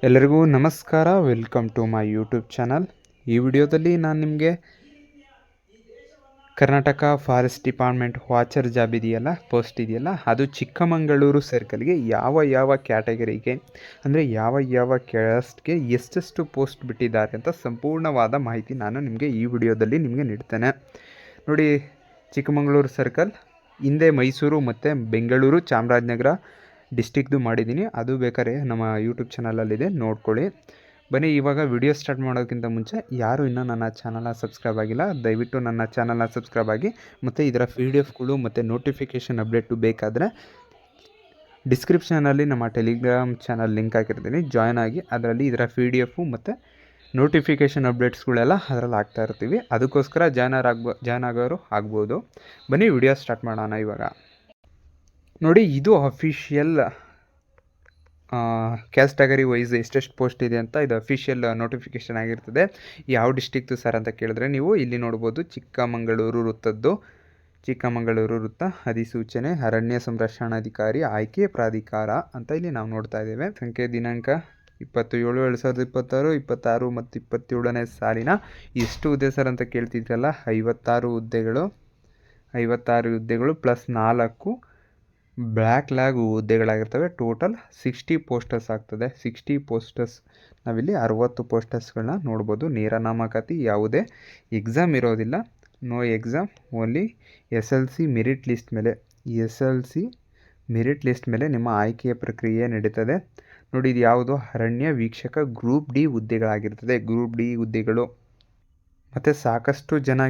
ಎಲ್ಲರಿಗೂ ನಮಸ್ಕಾರ. Welcome to my YouTube channel. ಈ ವಿಡಿಯೋದಲ್ಲಿ ನಾನು ನಿಮಗೆ Karnataka forest department watcher job ಇದೆಯಲ್ಲ, ಪೋಸ್ಟ್ ಇದೆಯಲ್ಲ, ಅದು ಚಿಕ್ಕಮಗಳೂರು ಸರ್ಕಲ್ಗೆ ಯಾವ ಕ್ಯಾಟಗರಿಗೆ ಅಂದರೆ ಯಾವ ಕ್ಯಾಸ್ಟ್ಗೆ ಎಷ್ಟೆಷ್ಟು ಪೋಸ್ಟ್ ಬಿಟ್ಟಿದ್ದಾರೆ ಅಂತ ಸಂಪೂರ್ಣವಾದ ಮಾಹಿತಿ ನಾನು ನಿಮಗೆ ಈ ವಿಡಿಯೋದಲ್ಲಿ ನಿಮಗೆ ನೀಡ್ತೇನೆ. ನೋಡಿ, ಚಿಕ್ಕಮಗಳೂರು ಸರ್ಕಲ್ ಹಿಂದೆ ಮೈಸೂರು ಮತ್ತು ಬೆಂಗಳೂರು ಚಾಮರಾಜನಗರ ಡಿಸ್ಟಿಕ್ದು ಮಾಡಿದ್ದೀನಿ. ಅದು ಬೇಕಾದ್ರೆ ನಮ್ಮ ಯೂಟ್ಯೂಬ್ ಚಾನಲಲ್ಲಿದೆ, ನೋಡ್ಕೊಳ್ಳಿ. ಬನ್ನಿ, ಇವಾಗ ವಿಡಿಯೋ ಸ್ಟಾರ್ಟ್ ಮಾಡೋಕ್ಕಿಂತ ಮುಂಚೆ ಯಾರು ಇನ್ನೂ ನನ್ನ ಚಾನಲ್ನ ಸಬ್ಸ್ಕ್ರೈಬ್ ಆಗಿಲ್ಲ, ದಯವಿಟ್ಟು ನನ್ನ ಚಾನಲ್ನ ಸಬ್ಸ್ಕ್ರೈಬ್ ಆಗಿ. ಮತ್ತು ಇದರ PDF ಮತ್ತು ನೋಟಿಫಿಕೇಷನ್ ಅಪ್ಡೇಟು ಬೇಕಾದರೆ ಡಿಸ್ಕ್ರಿಪ್ಷನಲ್ಲಿ ನಮ್ಮ ಟೆಲಿಗ್ರಾಮ್ ಚಾನಲ್ ಲಿಂಕ್ ಹಾಕಿರ್ತೀನಿ, ಜಾಯ್ನ್ ಆಗಿ. ಅದರಲ್ಲಿ ಇದರ PDF ಮತ್ತು ನೋಟಿಫಿಕೇಷನ್ ಅಪ್ಡೇಟ್ಸ್ಗಳೆಲ್ಲ ಅದರಲ್ಲಿ ಆಗ್ತಾ ಇರ್ತೀವಿ. ಅದಕ್ಕೋಸ್ಕರ ಜಾಯ್ನ್ ಆಗೋರು ಆಗ್ಬೋದು. ಬನ್ನಿ, ವಿಡಿಯೋ ಸ್ಟಾರ್ಟ್ ಮಾಡೋಣ ಇವಾಗ. ನೋಡಿ, ಇದು ಅಫಿಷಿಯಲ್ ಕ್ಯಾಟಗರಿ ವೈಸ್ ಎಷ್ಟೆಷ್ಟು ಪೋಸ್ಟ್ ಇದೆ ಅಂತ ಇದು ಅಫಿಷಿಯಲ್ ನೋಟಿಫಿಕೇಷನ್ ಆಗಿರ್ತದೆ. ಯಾವ ಡಿಸ್ಟಿಕ್ದು ಸರ್ ಅಂತ ಕೇಳಿದ್ರೆ ನೀವು ಇಲ್ಲಿ ನೋಡ್ಬೋದು, ಚಿಕ್ಕಮಗಳೂರು ವೃತ್ತ ಅಧಿಸೂಚನೆ ಅರಣ್ಯ ಸಂರಕ್ಷಣಾಧಿಕಾರಿ ಆಯ್ಕೆ ಪ್ರಾಧಿಕಾರ ಅಂತ ಇಲ್ಲಿ ನಾವು ನೋಡ್ತಾ ಇದ್ದೇವೆ. ಸಂಖ್ಯೆ ದಿನಾಂಕ 27/2026, 26 ಮತ್ತು 27ನೇ ಸಾಲಿನ ಎಷ್ಟು ಹುದ್ದೆ ಸರ್ ಅಂತ ಕೇಳ್ತಿದ್ರಲ್ಲ, 56 ಹುದ್ದೆಗಳು ಪ್ಲಸ್ 4 ಬ್ಲ್ಯಾಕ್ ಲ್ಯಾಗ್ ಹುದ್ದೆಗಳಾಗಿರ್ತವೆ. ಟೋಟಲ್ 60 ಪೋಸ್ಟರ್ಸ್ ಆಗ್ತದೆ. 60 ಪೋಸ್ಟರ್ಸ್, ನಾವಿಲ್ಲಿ 60 ಪೋಸ್ಟರ್ಸ್ಗಳನ್ನ ನೋಡ್ಬೋದು. ನೇರ ನೇಮಕಾತಿ, ಯಾವುದೇ ಎಕ್ಸಾಮ್ ಇರೋದಿಲ್ಲ, no exam, only SLC merit list ಮೇಲೆ ನಿಮ್ಮ ಆಯ್ಕೆಯ ಪ್ರಕ್ರಿಯೆ ನಡೀತದೆ. ನೋಡಿ, ಇದು ಯಾವುದು ಅರಣ್ಯ ವೀಕ್ಷಕ ಗ್ರೂಪ್ ಡಿ ಹುದ್ದೆಗಳಾಗಿರ್ತದೆ. ಗ್ರೂಪ್ ಡಿ ಹುದ್ದೆಗಳು. ಮತ್ತು ಸಾಕಷ್ಟು ಜನ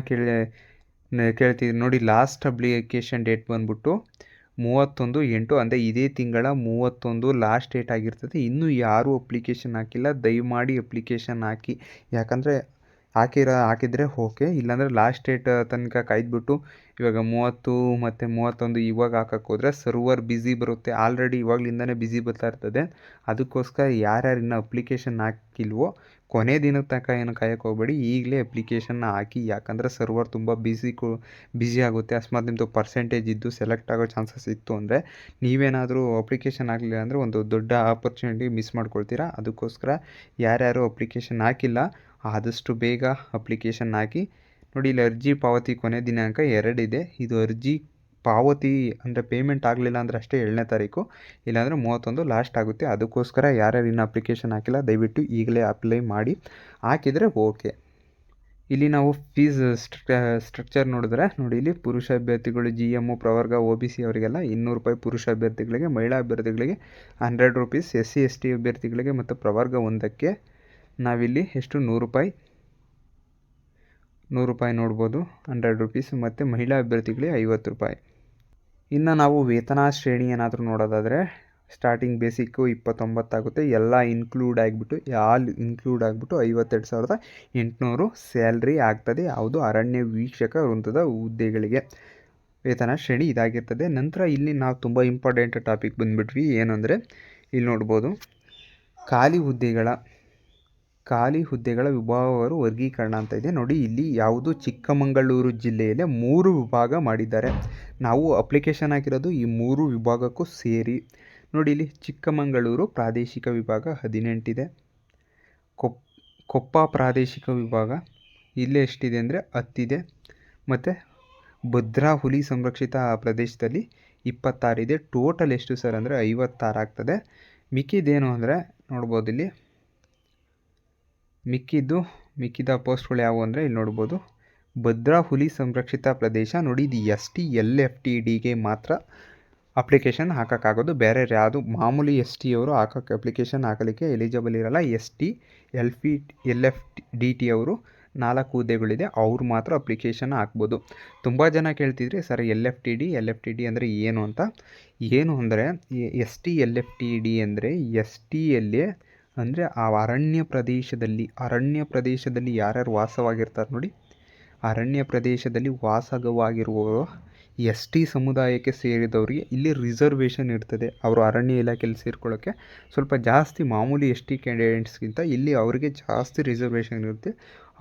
ಕೇಳ್ತಿದ್ರು ನೋಡಿ, ಲಾಸ್ಟ್ ಅಪ್ಲಿಕೇಶನ್ ಡೇಟ್ ಬಂದ್ಬಿಟ್ಟು 31/8 ಅಂದರೆ ಇದೇ ತಿಂಗಳ 31 ಲಾಸ್ಟ್ ಡೇಟ್ ಆಗಿರ್ತದೆ. ಇನ್ನೂ ಯಾರೂ ಅಪ್ಲಿಕೇಶನ್ ಹಾಕಿಲ್ಲ, ದಯಮಾಡಿ ಅಪ್ಲಿಕೇಶನ್ ಹಾಕಿ. ಯಾಕಂದರೆ ಹಾಕಿದರೆ ಓಕೆ, ಇಲ್ಲಾಂದರೆ ಲಾಸ್ಟ್ ಡೇಟ್ ತನಕ ಕಾಯ್ದುಬಿಟ್ಟು ಇವಾಗ 30 ಮತ್ತು 31 ಇವಾಗ ಹಾಕಕ್ಕೆ ಹೋದರೆ ಸರ್ವರ್ ಬ್ಯುಸಿ ಬರುತ್ತೆ. ಆಲ್ರೆಡಿ ಇವಾಗಲಿಂದನೇ ಬ್ಯುಸಿ ಬರ್ತಾ ಇರ್ತದೆ. ಅದಕ್ಕೋಸ್ಕರ ಯಾರ್ಯಾರು ಇನ್ನೂ ಅಪ್ಲಿಕೇಶನ್ ಹಾಕಿಲ್ವೋ ಕೊನೆ ದಿನದ ತನಕ ಏನು ಕಾಯಕ್ಕೆ ಹೋಗಬೇಡಿ, ಈಗಲೇ ಅಪ್ಲಿಕೇಶನ್ನ ಹಾಕಿ. ಯಾಕಂದರೆ ಸರ್ವರ್ ತುಂಬ ಬ್ಯುಸಿ ಆಗುತ್ತೆ. ಅಕಸ್ಮಾತ್ ನಿಮ್ಮದು ಪರ್ಸೆಂಟೇಜ್ ಇದ್ದು ಸೆಲೆಕ್ಟ್ ಆಗೋ ಚಾನ್ಸಸ್ ಇತ್ತು ಅಂದರೆ ನೀವೇನಾದರೂ ಅಪ್ಲಿಕೇಶನ್ ಆಗಲಿಲ್ಲ ಅಂದರೆ ಒಂದು ದೊಡ್ಡ ಆಪರ್ಚುನಿಟಿ ಮಿಸ್ ಮಾಡ್ಕೊಳ್ತೀರಾ. ಅದಕ್ಕೋಸ್ಕರ ಯಾರ್ಯಾರು ಅಪ್ಲಿಕೇಶನ್ ಹಾಕಿಲ್ಲ ಆದಷ್ಟು ಬೇಗ ಅಪ್ಲಿಕೇಶನ್ ಹಾಕಿ. ನೋಡಿ, ಇಲ್ಲಿ ಅರ್ಜಿ ಪಾವತಿ ಕೊನೆ ದಿನಾಂಕ 2 ಇದೆ. ಇದು ಅರ್ಜಿ ಪಾವತಿ ಅಂದರೆ ಪೇಮೆಂಟ್ ಆಗಲಿಲ್ಲ ಅಂದರೆ ಅಷ್ಟೇ 7ನೇ ತಾರೀಕು, ಇಲ್ಲಾಂದರೆ 31 ಲಾಸ್ಟ್ ಆಗುತ್ತೆ. ಅದಕ್ಕೋಸ್ಕರ ಯಾರ್ಯಾರು ಇನ್ನೂ ಅಪ್ಲಿಕೇಶನ್ ಹಾಕಿಲ್ಲ ದಯವಿಟ್ಟು ಈಗಲೇ ಅಪ್ಲೈ ಮಾಡಿ. ಹಾಕಿದರೆ ಓಕೆ. ಇಲ್ಲಿ ನಾವು ಫೀಸ್ ಸ್ಟ್ರಕ್ಚರ್ ನೋಡಿದ್ರೆ ನೋಡಿ, ಇಲ್ಲಿ ಪುರುಷ ಅಭ್ಯರ್ಥಿಗಳು GM ಪ್ರವರ್ಗ OBC ಅವರಿಗೆಲ್ಲ 200 ರೂಪಾಯಿ, ಪುರುಷ ಅಭ್ಯರ್ಥಿಗಳಿಗೆ, ಮಹಿಳಾ ಅಭ್ಯರ್ಥಿಗಳಿಗೆ 100 ರೂಪೀಸ್, SC ST ಅಭ್ಯರ್ಥಿಗಳಿಗೆ ಮತ್ತು ಪ್ರವರ್ಗ 1ಕ್ಕೆ ನಾವಿಲ್ಲಿ ಎಷ್ಟು 100 ರೂಪಾಯಿ ನೋಡ್ಬೋದು, 100 ರೂಪೀಸ್. ಮತ್ತು ಮಹಿಳಾ ಅಭ್ಯರ್ಥಿಗಳಿಗೆ 50 ರೂಪಾಯಿ. ಇನ್ನು ನಾವು ವೇತನ ಶ್ರೇಣಿ ಏನಾದರೂ ನೋಡೋದಾದರೆ ಸ್ಟಾರ್ಟಿಂಗ್ ಬೇಸಿಕ್ಕು 29 ಆಗುತ್ತೆ. ಎಲ್ಲ ಇನ್ಕ್ಲೂಡ್ ಆಗಿಬಿಟ್ಟು 52,800 ಸ್ಯಾಲ್ರಿ ಆಗ್ತದೆ. ಯಾವುದು ಅರಣ್ಯ ವೀಕ್ಷಕ ವೃತ್ತದ ಹುದ್ದೆಗಳಿಗೆ ವೇತನ ಶ್ರೇಣಿ ಇದಾಗಿರ್ತದೆ. ನಂತರ ಇಲ್ಲಿ ನಾವು ತುಂಬ ಇಂಪಾರ್ಟೆಂಟ್ ಟಾಪಿಕ್ ಬಂದುಬಿಟ್ವಿ. ಏನಂದರೆ ಇಲ್ಲಿ ನೋಡ್ಬೋದು, ಖಾಲಿ ಹುದ್ದೆಗಳ ವಿಭಾಗವಾರು ವರ್ಗೀಕರಣ ಅಂತ ಇದೆ. ನೋಡಿ, ಇಲ್ಲಿ ಯಾವುದು ಚಿಕ್ಕಮಗಳೂರು ಜಿಲ್ಲೆಯಲ್ಲೇ 3 ವಿಭಾಗ ಮಾಡಿದ್ದಾರೆ. ನಾವು ಅಪ್ಲಿಕೇಶನ್ ಹಾಕಿರೋದು ಈ 3 ವಿಭಾಗಕ್ಕೂ ಸೇರಿ. ನೋಡಿ, ಇಲ್ಲಿ ಚಿಕ್ಕಮಗಳೂರು ಪ್ರಾದೇಶಿಕ ವಿಭಾಗ 18 ಇದೆ. ಕೊಪ್ಪ ಪ್ರಾದೇಶಿಕ ವಿಭಾಗ ಇಲ್ಲೇ ಎಷ್ಟಿದೆ ಅಂದರೆ 10 ಇದೆ. ಮತ್ತು ಭದ್ರಾ ಹುಲಿ ಸಂರಕ್ಷಿತ ಪ್ರದೇಶದಲ್ಲಿ 26 ಇದೆ. ಟೋಟಲ್ ಎಷ್ಟು ಸರ್ ಅಂದರೆ 56 ಆಗ್ತದೆ. ಮಿಕ್ಕಿದ್ದೇನು ಅಂದರೆ ನೋಡ್ಬೋದು, ಇಲ್ಲಿ ಮಿಕ್ಕಿದ ಪೋಸ್ಟ್ಗಳು ಯಾವುವು ಅಂದರೆ ಇಲ್ಲಿ ನೋಡ್ಬೋದು, ಭದ್ರಾ ಹುಲಿ ಸಂರಕ್ಷಿತ ಪ್ರದೇಶ. ನೋಡಿ, ಇದು ST LFTDಗೆ ಮಾತ್ರ ಅಪ್ಲಿಕೇಶನ್ ಹಾಕೋಕ್ಕಾಗೋದು. ಬೇರೆ ಯಾವುದು ಮಾಮೂಲಿ ST ಅವರು ಅಪ್ಲಿಕೇಶನ್ ಹಾಕಲಿಕ್ಕೆ ಎಲಿಜಿಬಲ್ ಇರಲ್ಲ. ST LFDT ಅವರು 4 ಹುದ್ದೆಗಳಿದೆ, ಅವ್ರು ಮಾತ್ರ ಅಪ್ಲಿಕೇಶನ್ ಹಾಕ್ಬೋದು. ತುಂಬ ಜನ ಕೇಳ್ತಿದ್ರೆ ಸರ್ LFTD ಅಂದರೆ ಏನು ಅಂತ. ಏನು ಅಂದರೆ ST LFTD ಅಂದರೆ STಯಲ್ಲೇ ಅಂದರೆ ಆ ಅರಣ್ಯ ಪ್ರದೇಶದಲ್ಲಿ ಯಾರ್ಯಾರು ವಾಸವಾಗಿರ್ತಾರೆ ನೋಡಿ, ಅರಣ್ಯ ಪ್ರದೇಶದಲ್ಲಿ ವಾಸವಾಗಿರುವವರು ST ಸಮುದಾಯಕ್ಕೆ ಸೇರಿದವರಿಗೆ ಇಲ್ಲಿ ರಿಸರ್ವೇಷನ್ ಇರ್ತದೆ. ಅವರು ಅರಣ್ಯ ಇಲಾಖೆಯಲ್ಲಿ ಸೇರ್ಕೊಳ್ಳೋಕ್ಕೆ ಸ್ವಲ್ಪ ಜಾಸ್ತಿ ಮಾಮೂಲಿ ST ಕ್ಯಾಂಡಿಡೇಟ್ಸ್ಗಿಂತ ಇಲ್ಲಿ ಅವರಿಗೆ ಜಾಸ್ತಿ ರಿಸರ್ವೇಷನ್ ಇರುತ್ತೆ.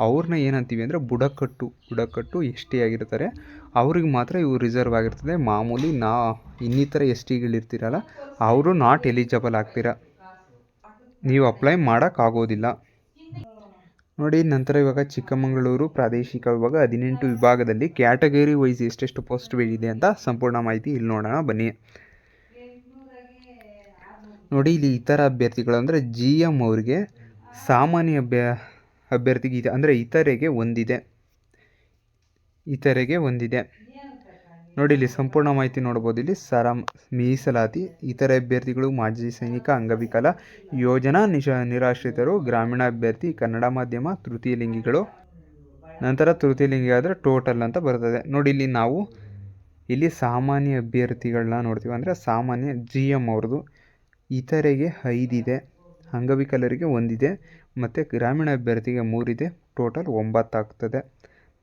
ಅವ್ರನ್ನ ಏನಂತೀವಿ ಅಂದರೆ ಬುಡಕಟ್ಟು ST ಆಗಿರ್ತಾರೆ, ಅವ್ರಿಗೆ ಮಾತ್ರ ಇವು ರಿಸರ್ವ್ ಆಗಿರ್ತದೆ. ಮಾಮೂಲಿ ಇನ್ನಿತರ STಗಳಿರ್ತೀರಲ್ಲ ಅವರು ನಾಟ್ ಎಲಿಜಿಬಲ್ ಆಗ್ತೀರಾ. ನೀವು ಅಪ್ಲೈ ಮಾಡೋಕ್ಕಾಗೋದಿಲ್ಲ. ನೋಡಿ, ನಂತರ ಇವಾಗ ಚಿಕ್ಕಮಗಳೂರು ಪ್ರಾದೇಶಿಕ ವಿಭಾಗ 18 ವಿಭಾಗದಲ್ಲಿ ಕ್ಯಾಟಗರಿ ವೈಸ್ ಎಷ್ಟೆಷ್ಟು ಪೋಸ್ಟ್ ಇದೆ ಅಂತ ಸಂಪೂರ್ಣ ಮಾಹಿತಿ ಇಲ್ಲಿ ನೋಡೋಣ ಬನ್ನಿ. ನೋಡಿ, ಇಲ್ಲಿ ಇತರ ಅಭ್ಯರ್ಥಿಗಳು ಅಂದರೆ GM ಅವರಿಗೆ ಸಾಮಾನ್ಯ ಅಭ್ಯರ್ಥಿಗೆ ಇದೆ, ಅಂದರೆ ಇತರೆಗೆ ಒಂದಿದೆ. ನೋಡಿ, ಇಲ್ಲಿ ಸಂಪೂರ್ಣ ಮಾಹಿತಿ ನೋಡ್ಬೋದು. ಇಲ್ಲಿ ಮೀಸಲಾತಿ, ಇತರೆ ಅಭ್ಯರ್ಥಿಗಳು, ಮಾಜಿ ಸೈನಿಕ, ಅಂಗವಿಕಲ, ಯೋಜನಾ ನಿರಾಶ್ರಿತರು, ಗ್ರಾಮೀಣ ಅಭ್ಯರ್ಥಿ, ಕನ್ನಡ ಮಾಧ್ಯಮ, ತೃತೀಯ ಲಿಂಗಿಗಳು, ನಂತರ ತೃತೀಯ ಲಿಂಗಿ ಆದರೆ ಟೋಟಲ್ ಅಂತ ಬರ್ತದೆ. ನೋಡಿ, ಇಲ್ಲಿ ಸಾಮಾನ್ಯ ಅಭ್ಯರ್ಥಿಗಳನ್ನ ನೋಡ್ತೀವಿ, ಅಂದರೆ ಸಾಮಾನ್ಯ GM ಅವ್ರದ್ದು ಇತರೆಗೆ 5 ಇದೆ, ಅಂಗವಿಕಲರಿಗೆ 1 ಇದೆ, ಮತ್ತು ಗ್ರಾಮೀಣ ಅಭ್ಯರ್ಥಿಗೆ 3 ಇದೆ, ಟೋಟಲ್ 9 ಆಗ್ತದೆ.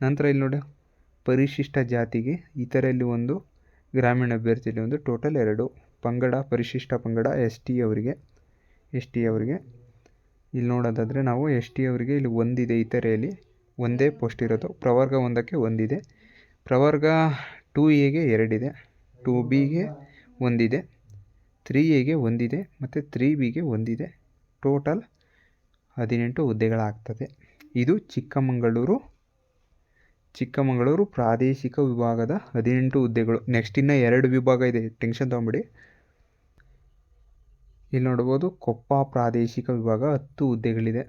ನಂತರ ಇಲ್ಲಿ ನೋಡಿ, ಪರಿಶಿಷ್ಟ ಜಾತಿಗೆ ಇತರೆಯಲ್ಲಿ 1, ಗ್ರಾಮೀಣ ಅಭ್ಯರ್ಥಿಯಲ್ಲಿ 1, ಟೋಟಲ್ 2. ಪಂಗಡ, ಪರಿಶಿಷ್ಟ ಪಂಗಡ ST ಅವರಿಗೆ ಇಲ್ಲಿ ನೋಡೋದಾದರೆ ನಾವು ST ಅವರಿಗೆ ಇಲ್ಲಿ 1 ಇದೆ, ಇತರೆಯಲ್ಲಿ ಒಂದೇ ಪೋಸ್ಟ್ ಇರೋದು. ಪ್ರವರ್ಗ 1ಕ್ಕೆ 1 ಇದೆ, ಪ್ರವರ್ಗ 2Aಗೆ 2 ಇದೆ, 2Bಗೆ 1 ಇದೆ, 3Aಗೆ 1 ಇದೆ, ಮತ್ತು 3Bಗೆ 1 ಇದೆ. ಟೋಟಲ್ 18 ಹುದ್ದೆಗಳಾಗ್ತದೆ. ಇದು ಚಿಕ್ಕಮಗಳೂರು ಪ್ರಾದೇಶಿಕ ವಿಭಾಗದ 18 ಹುದ್ದೆಗಳು. ನೆಕ್ಸ್ಟ್ ಇನ್ನೂ 2 ವಿಭಾಗ ಇದೆ, ಟೆನ್ಷನ್ ತೊಗೊಂಬಿಡಿ. ಇಲ್ಲಿ ನೋಡ್ಬೋದು, ಕೊಪ್ಪ ಪ್ರಾದೇಶಿಕ ವಿಭಾಗ 10 ಹುದ್ದೆಗಳಿದೆ,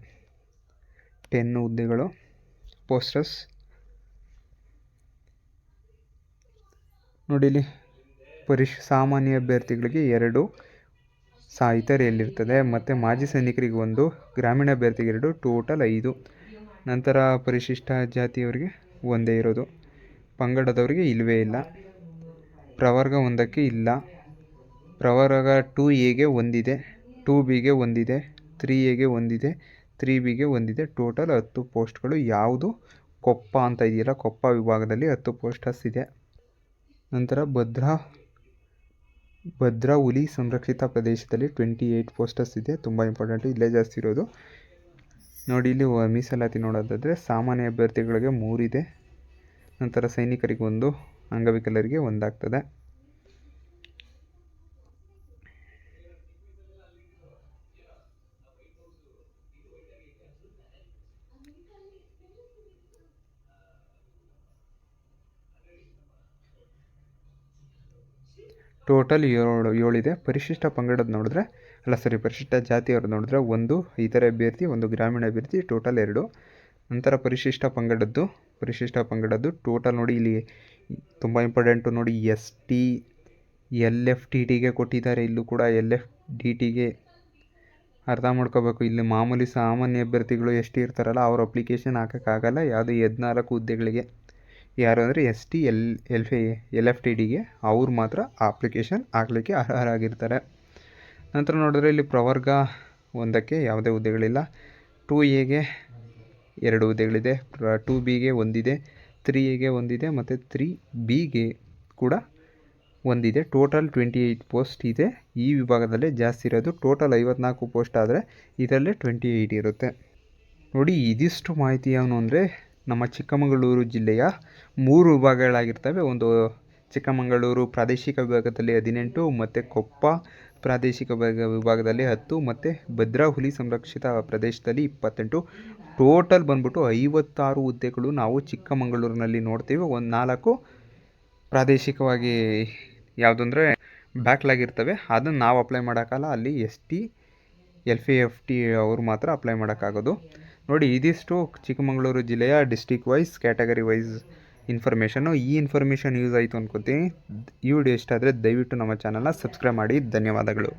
10 ಹುದ್ದೆಗಳು ಪೋಸ್ಟರ್ಸ್. ನೋಡಿ, ಇಲ್ಲಿ ಸಾಮಾನ್ಯ ಅಭ್ಯರ್ಥಿಗಳಿಗೆ 2 ಇತರೆಯಲ್ಲಿರ್ತದೆ, ಮತ್ತು ಮಾಜಿ ಸೈನಿಕರಿಗೆ 1, ಗ್ರಾಮೀಣ ಅಭ್ಯರ್ಥಿಗೆ 2, ಟೋಟಲ್ 5. ನಂತರ ಪರಿಶಿಷ್ಟ ಜಾತಿಯವರಿಗೆ 1 ಇರೋದು, ಪಂಗಡದವರಿಗೆ ಇಲ್ಲವೇ ಇಲ್ಲ, ಪ್ರವರ್ಗ 1ಕ್ಕೆ ಇಲ್ಲ, ಪ್ರವರ್ಗ 2Aಗೆ 1 ಇದೆ, 2Bಗೆ 1 ಇದೆ, 3Aಗೆ 1 ಇದೆ, 3Bಗೆ 1 ಇದೆ. ಟೋಟಲ್ 10 ಪೋಸ್ಟ್ಗಳು. ಯಾವುದು ಕೊಪ್ಪ ಅಂತ ಇದೆಯಲ್ಲ, ಕೊಪ್ಪ ವಿಭಾಗದಲ್ಲಿ 10 ಪೋಸ್ಟರ್ಸ್ ಇದೆ. ನಂತರ ಭದ್ರಾ ಹುಲಿ ಸಂರಕ್ಷಿತ ಪ್ರದೇಶದಲ್ಲಿ 28 ಪೋಸ್ಟರ್ಸ್ ಇದೆ, ತುಂಬ ಇಂಪಾರ್ಟೆಂಟು, ಇಲ್ಲೇ ಜಾಸ್ತಿ ಇರೋದು. ನೋಡಿ, ಇಲ್ಲಿ ಮೀಸಲಾತಿ ನೋಡೋದಾದರೆ ಸಾಮಾನ್ಯ ಅಭ್ಯರ್ಥಿಗಳಿಗೆ 3 ಇದೆ, ನಂತರ ಸೈನಿಕರಿಗೆ 1, ಅಂಗವಿಕಲರಿಗೆ 1 ಆಗ್ತದೆ. ಟೋಟಲ್ 7 ಇದೆ. ಪರಿಶಿಷ್ಟ ಪಂಗಡದ ನೋಡಿದ್ರೆ ಪರಿಶಿಷ್ಟ ಜಾತಿಯವ್ರದ್ದು ನೋಡಿದ್ರೆ 1 ಇತರೆ ಅಭ್ಯರ್ಥಿ, 1 ಗ್ರಾಮೀಣ ಅಭ್ಯರ್ಥಿ, ಟೋಟಲ್ 2. ನಂತರ ಪರಿಶಿಷ್ಟ ಪಂಗಡದ್ದು ಟೋಟಲ್ ನೋಡಿ, ಇಲ್ಲಿ ತುಂಬ ಇಂಪಾರ್ಟೆಂಟು ನೋಡಿ, ST LFTTಗೆ ಕೊಟ್ಟಿದ್ದಾರೆ, ಇಲ್ಲೂ ಕೂಡ LFDTಗೆ ಅರ್ಥ ಮಾಡ್ಕೋಬೇಕು. ಇಲ್ಲಿ ಮಾಮೂಲಿ ಸಾಮಾನ್ಯ ಅಭ್ಯರ್ಥಿಗಳು ಎಷ್ಟು ಇರ್ತಾರಲ್ಲ, ಅವ್ರ ಅಪ್ಲಿಕೇಶನ್ ಹಾಕೋಕ್ಕಾಗಲ್ಲ ಯಾವುದೇ 14 ಹುದ್ದೆಗಳಿಗೆ. ಯಾರು ಅಂದರೆ ST LFTDಗೆ ಅವ್ರು ಮಾತ್ರ ಅಪ್ಲಿಕೇಶನ್ ಹಾಕಲಿಕ್ಕೆ ಅರ್ಹರಾಗಿರ್ತಾರೆ. ನಂತರ ನೋಡಿದ್ರೆ ಇಲ್ಲಿ ಪ್ರವರ್ಗ 1ಕ್ಕೆ ಯಾವುದೇ ಹುದ್ದೆಗಳಿಲ್ಲ, 2Aಗೆ 2 ಹುದ್ದೆಗಳಿದೆ, 2Bಗೆ 1 ಇದೆ, 3Aಗೆ 1 ಇದೆ, ಮತ್ತು 3Bಗೆ ಕೂಡ 1 ಇದೆ. ಟೋಟಲ್ 28 ಪೋಸ್ಟ್ ಇದೆ. ಈ ವಿಭಾಗದಲ್ಲೇ ಜಾಸ್ತಿ ಇರೋದು, ಟೋಟಲ್ 54 ಪೋಸ್ಟ್ ಆದರೆ ಇದರಲ್ಲೇ 28 ಇರುತ್ತೆ. ನೋಡಿ, ಇದಿಷ್ಟು ಮಾಹಿತಿ ಏನು ಅಂದರೆ ನಮ್ಮ ಚಿಕ್ಕಮಗಳೂರು ಜಿಲ್ಲೆಯ 3 ವಿಭಾಗಗಳಾಗಿರ್ತವೆ. ಒಂದು ಚಿಕ್ಕಮಗಳೂರು ಪ್ರಾದೇಶಿಕ ವಿಭಾಗದಲ್ಲಿ 18, ಮತ್ತು ಕೊಪ್ಪ ಪ್ರಾದೇಶಿಕ ವಿಭಾಗದಲ್ಲಿ 10, ಮತ್ತು ಭದ್ರಾ ಹುಲಿ ಸಂರಕ್ಷಿತ ಪ್ರದೇಶದಲ್ಲಿ 28. ಟೋಟಲ್ ಬಂದ್ಬಿಟ್ಟು 56 ಹುದ್ದೆಗಳು ನಾವು ಚಿಕ್ಕಮಗಳೂರಿನಲ್ಲಿ ನೋಡ್ತೀವಿ. 4 ಪ್ರಾದೇಶಿಕವಾಗಿ ಯಾವುದಂದರೆ ಬ್ಯಾಕ್ಲಾಗಿರ್ತವೆ, ಅದನ್ನು ನಾವು ಅಪ್ಲೈ ಮಾಡೋಕ್ಕಲ್ಲ, ಅಲ್ಲಿ ST LFT ಅವರು ಮಾತ್ರ ಅಪ್ಲೈ ಮಾಡೋಕ್ಕಾಗೋದು. ನೋಡಿ, ಇದಿಷ್ಟು ಚಿಕ್ಕಮಗಳೂರು ಜಿಲ್ಲೆಯ ಡಿಸ್ಟ್ರಿಕ್ಟ್ ವೈಸ್, ಕ್ಯಾಟಗರಿ ವೈಸ್ ಇನ್ಫಾರ್ಮೇಷನ್ನು. ಈ ಇನ್ಫಾರ್ಮೇಷನ್ ಯೂಸ್ ಆಯಿತು ಅನ್ಕೋತೀನಿ. ಈ ವಿಡಿಯೋ ಇಷ್ಟ ಆದರೆ ದಯವಿಟ್ಟು ನಮ್ಮ ಚಾನಲ್ನ ಸಬ್ಸ್ಕ್ರೈಬ್ ಮಾಡಿ. ಧನ್ಯವಾದಗಳು.